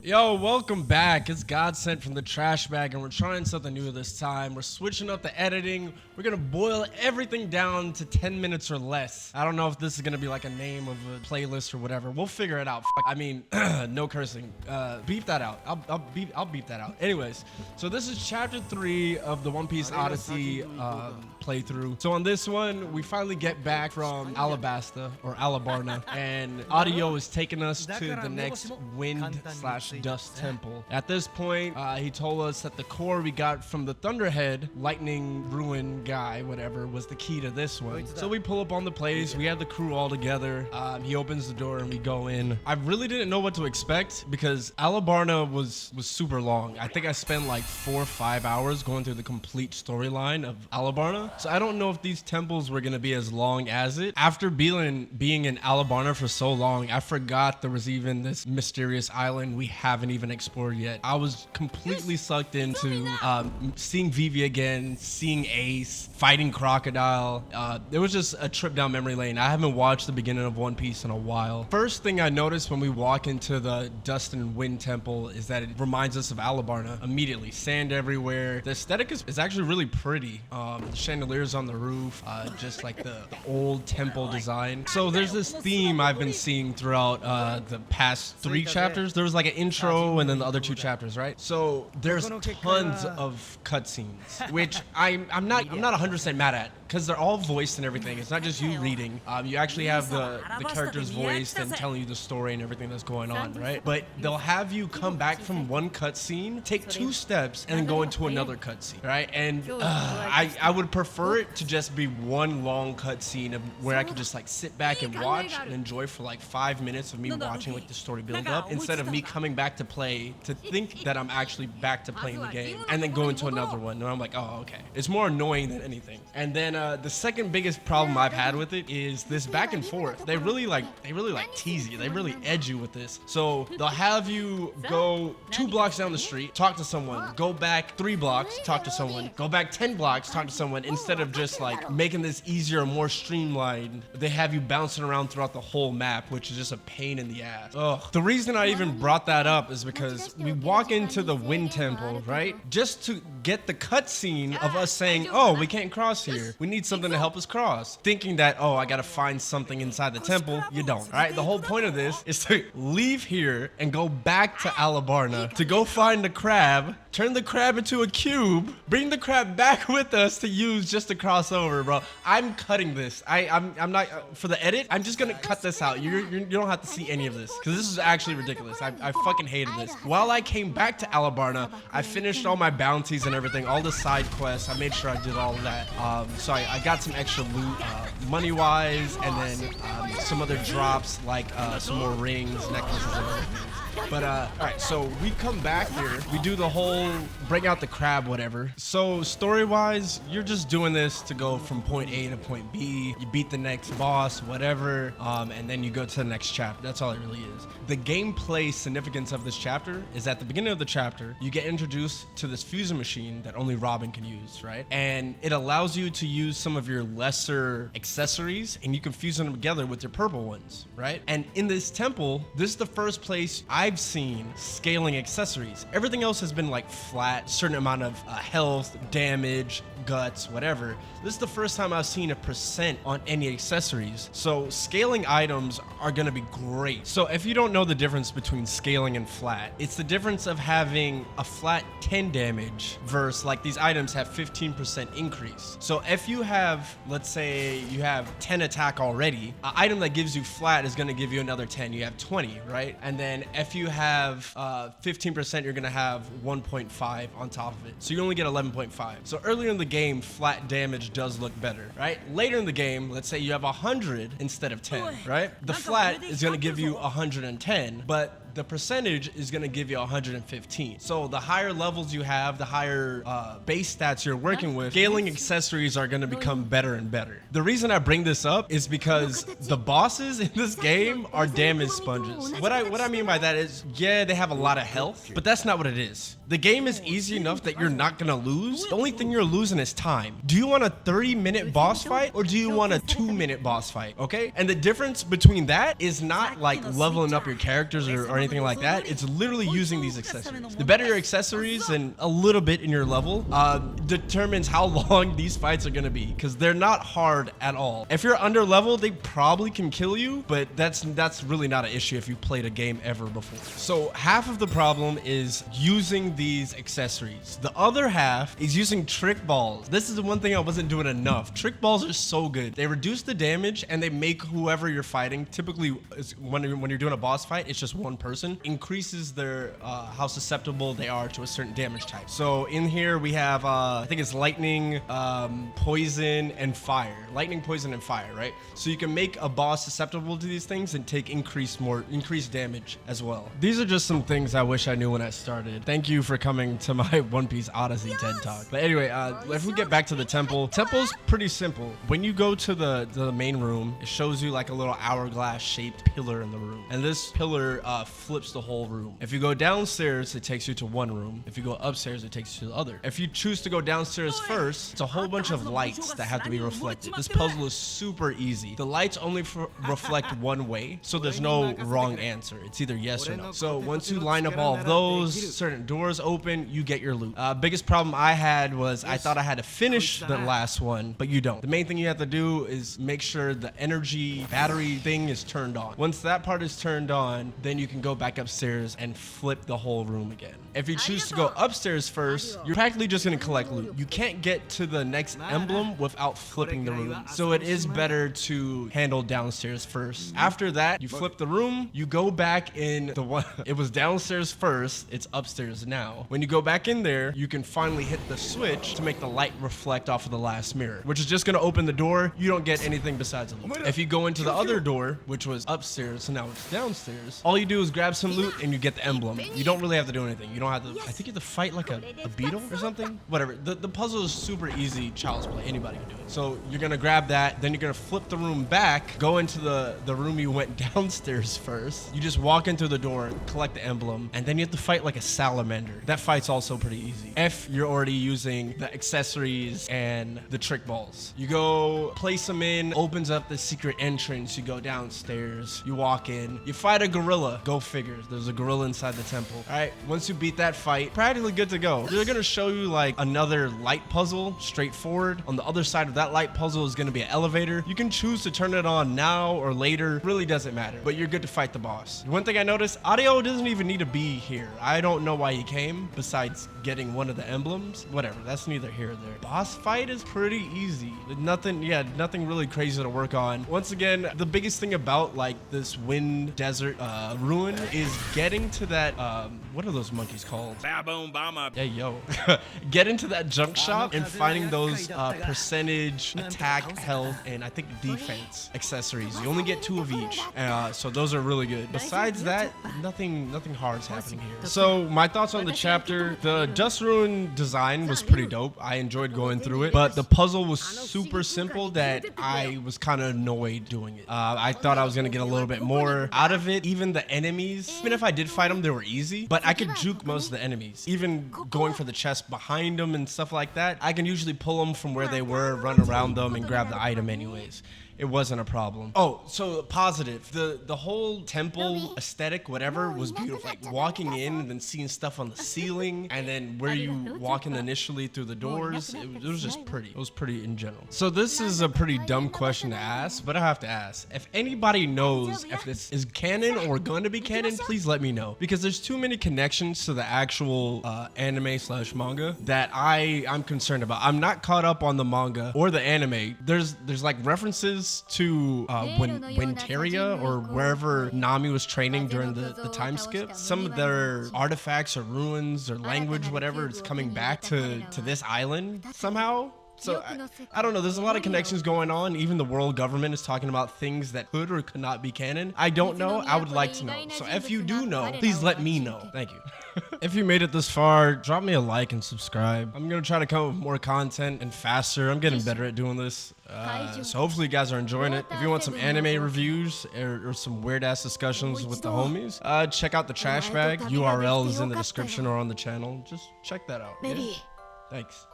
Yo, welcome back. It's God sent from the trash bag, and we're trying something new this time. We're switching up the editing. We're gonna boil everything down to 10 minutes or less. I don't know if this is gonna be like a name of a playlist or whatever. We'll figure it out. I mean, no cursing. Beep that out. I'll beep that out. Anyways, so this is chapter 3 of the One Piece Odyssey playthrough. So on this one, we finally get back from Alabasta or Alabarna, and Audio is taking us to the next wind/dust temple. At this point, he told us that the core we got from the Thunderhead lightning ruin guy, whatever, was the key to this one. So we pull up on the place. We have the crew all together. He opens the door and we go in. I really didn't know what to expect because Alabarna was super long. I think I spent like 4 or 5 hours going through the complete storyline of Alabarna. So I don't know if these temples were gonna be as long as it. After being in Alabarna for so long, I forgot there was even this mysterious island we haven't even explored yet. I was completely sucked into seeing Vivi again, seeing Ace, fighting Crocodile. It was just a trip down memory lane. I haven't watched the beginning of One Piece in a while. First thing I noticed when we walk into the Dust and Wind Temple is that it reminds us of Alabarna immediately. Sand everywhere. The aesthetic is actually really pretty. The chandeliers on the roof, just like the old temple design. So there's this theme I've been seeing throughout the past 3 chapters. There was like an intro and then the other 2 chapters, right? So there's tons of cutscenes, which I'm not 100% mad at because they're all voiced and everything. It's not just you reading. You actually have the characters voiced and telling you the story and everything that's going on, right? But they'll have you come back from one cutscene, take 2 steps, and then go into another cutscene, right? And I would prefer it to just be one long cutscene where I could just like sit back and watch and enjoy for like 5 minutes of me watching like the story build up instead of me coming back to play to think that I'm actually back to playing the game and then go into another one. And I'm like, oh, okay. It's more annoying than anything. And then the second biggest problem I've had with it is this back and forth. They really like tease you. They really edge you with this. So they'll have you go 2 blocks down the street, talk to someone, go back 3 blocks, talk to someone, go back 10 blocks, talk to someone, instead of just like making this easier, more streamlined. They have you bouncing around throughout the whole map, which is just a pain in the ass. Ugh. The reason I even brought that up is because we walk into the Wind Temple, right? Just to get the cutscene of us saying, oh, we can't cross here. We need something to help us cross. Thinking that, oh, I gotta find something inside the temple. You don't, right? The whole point of this is to leave here and go back to Alabarna to go find the crab, turn the crab into a cube, bring the crab back with us to use just to cross over, bro. I'm cutting this. I'm not, for the edit, I'm just gonna cut this out. You don't have to see any of this because this is actually ridiculous. I fucking hated this. While I came back to Alabarna, I finished all my bounties and everything, all the side quests. I made sure I did all of that. So I got some extra loot, money-wise, and then some other drops like some more rings, necklaces, and everything. But all right, so we come back here, we do the whole bring out the crab, whatever. So story-wise, you're just doing this to go from point A to point B. You beat the next boss, whatever, and then you go to the next chapter. That's all it really is. The gameplay significance of this chapter is at the beginning of the chapter, you get introduced to this fusing machine that only Robin can use, right? And it allows you to use some of your lesser accessories, and you can fuse them together with your purple ones, right? And in this temple, this is the first place I've seen scaling accessories. Everything else has been like flat, certain amount of health, damage, guts, whatever. This is the first time I've seen a % on any accessories. So scaling items are gonna be great. So if you don't know the difference between scaling and flat, it's the difference of having a flat 10 damage versus like these items have 15% increase. So if you have, let's say you have 10 attack already, an item that gives you flat is gonna give you another 10. You have 20, right? And then if you have 15%, you're gonna have 1.5 on top of it. So you only get 11.5. So earlier in the game, flat damage does look better, right? Later in the game, let's say you have 100 instead of 10, right? The flat is gonna give you 110, but the percentage is going to give you 115. So the higher levels you have, the higher base stats you're working with, scaling accessories are going to become better and better. The reason I bring this up is because the bosses in this game are damage sponges. What I mean by that is, yeah, they have a lot of health, but that's not what it is. The game is easy enough that you're not going to lose. The only thing you're losing is time. Do you want a 30-minute boss fight or do you want a 2-minute boss fight? Okay? And the difference between that is not like leveling up your characters or anything like that. It's literally using these accessories. The better your accessories and a little bit in your level determines how long these fights are gonna be, because they're not hard at all. If you're under level, they probably can kill you, but that's really not an issue if you played a game ever before. So half of the problem is using these accessories. The other half is using trick balls. This is the one thing I wasn't doing enough. Trick balls are so good. They reduce the damage and they make whoever you're fighting, typically when you're doing a boss fight, it's just one person, increases their how susceptible they are to a certain damage type. So in here we have I think it's lightning, poison, and fire. Lightning, poison, and fire, right? So you can make a boss susceptible to these things and take increased damage as well. These are just some things I wish I knew when I started. Thank you for coming to my One Piece Odyssey TED Talk. But anyway, if we get back to the temple's pretty simple. When you go to the main room, it shows you like a little hourglass shaped pillar in the room, and this pillar flips the whole room. If you go downstairs, it takes you to one room. If you go upstairs, it takes you to the other. If you choose to go downstairs first, it's a whole bunch of lights that have to be reflected. This puzzle is super easy. The lights only reflect one way, so there's no wrong answer. It's either yes or no. So once you line up all of those, certain doors open, you get your loot. Biggest problem I had was I thought I had to finish the last one, but you don't. The main thing you have to do is make sure the energy battery thing is turned on. Once that part is turned on, then you can go back upstairs and flip the whole room again. If you choose to go upstairs first, you're practically just gonna collect loot. You can't get to the next emblem without flipping the room. So it is better to handle downstairs first. After that, you flip the room, you go back in the one, it was downstairs first, it's upstairs now. When you go back in there, you can finally hit the switch to make the light reflect off of the last mirror, which is just gonna open the door. You don't get anything besides a loot. If you go into the other door, which was upstairs, so now it's downstairs, all you do is grab some loot and you get the emblem. You don't really have to do anything. You don't have to, I think you have to fight like a beetle or something. Whatever. The puzzle is super easy, child's play. Anybody can do it. So you're gonna grab that, then you're gonna flip the room back, go into the room you went downstairs first. You just walk into the door, collect the emblem, and then you have to fight like a salamander. That fight's also pretty easy if you're already using the accessories and the trick balls. You go place them in, opens up the secret entrance, you go downstairs, you walk in, you fight a gorilla. Go figure, there's a gorilla inside the temple. All right, once you beat that fight, practically good to go. They're gonna show you like another light puzzle, straightforward. On the other side of that light puzzle is gonna be an elevator. You can choose to turn it on now or later, really doesn't matter, but you're good to fight the boss. One thing I noticed, Audio doesn't even need to be here. I don't know why he came, besides getting one of the emblems. Whatever, that's neither here or there. Boss fight is pretty easy. Nothing really crazy to work on. Once again, the biggest thing about like this wind desert ruin is getting to that, what are those monkeys called? Baboon Bomber. Hey, yo. Get into that junk shop and finding those percentage attack, health, and I think defense accessories. You only get 2 of each. So those are really good. Besides that, nothing hard's happening here. So my thoughts on the chapter, the Dust Ruin design was pretty dope. I enjoyed going through it, but the puzzle was super simple that I was kind of annoyed doing it. I thought I was gonna get a little bit more out of it. Even the enemies, even if I did fight them, they were easy, but I could juke most of the enemies. Even going for the chest behind them and stuff like that, I can usually pull them from where they were, run around them, and grab the item anyways. It wasn't a problem. Oh, so positive. The whole temple aesthetic, whatever, was beautiful. Like walking in and then seeing stuff on the ceiling, and then where you walk in initially through the doors, it was just pretty. It was pretty in general. So this is a pretty dumb question to ask, but I have to ask. If anybody knows if this is canon or going to be canon, please let me know. Because there's too many connections to the actual anime/manga that I'm concerned about. I'm not caught up on the manga or the anime. There's like references to Winteria or wherever Nami was training during the time skip. Some of their artifacts or ruins or language, whatever, is coming back to this island somehow. So I don't know, there's a lot of connections going on. Even the world government is talking about things that could or could not be canon. I don't know. I would like to know. So if you do know, please let me know. Thank you. If you made it this far, drop me a like and subscribe. I'm gonna try to come up with more content and faster. I'm getting better at doing this. So hopefully you guys are enjoying it. If you want some anime reviews or some weird ass discussions with the homies, check out the trash bag. URL is in the description or on the channel. Just check that out. Yeah? Thanks.